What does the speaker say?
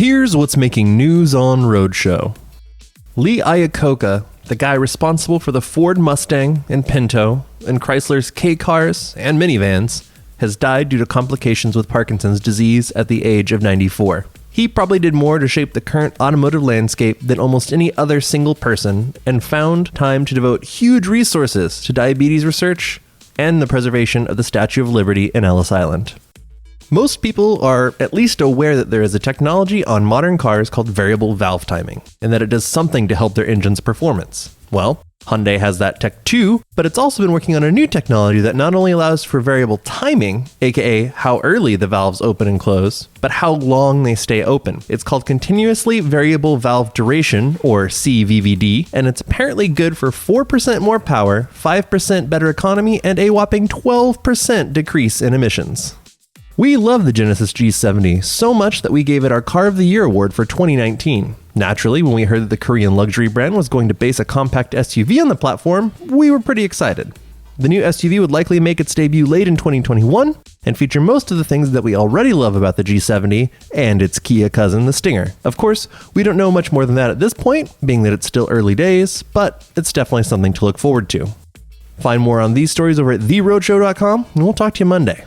Here's what's making news on Roadshow. Lee Iacocca, the guy responsible for the Ford Mustang and Pinto and Chrysler's K-cars and minivans, has died due to complications with Parkinson's disease at the age of 94. He probably did more to shape the current automotive landscape than almost any other single person, and found time to devote huge resources to diabetes research and the preservation of the Statue of Liberty in Ellis Island. Most people are at least aware that there is a technology on modern cars called variable valve timing, and that it does something to help their engine's performance. Well, Hyundai has that tech too, but it's also been working on a new technology that not only allows for variable timing, aka how early the valves open and close, but how long they stay open. It's called Continuously Variable Valve Duration, or CVVD, and it's apparently good for 4% more power, 5% better economy, and a whopping 12% decrease in emissions. We love the Genesis G70 so much that we gave it our Car of the Year award for 2019. Naturally, when we heard that the Korean luxury brand was going to base a compact SUV on the platform, we were pretty excited. The new SUV would likely make its debut late in 2021 and feature most of the things that we already love about the G70 and its Kia cousin, the Stinger. Of course, we don't know much more than that at this point, being that it's still early days, but it's definitely something to look forward to. Find more on these stories over at theroadshow.com, and we'll talk to you Monday.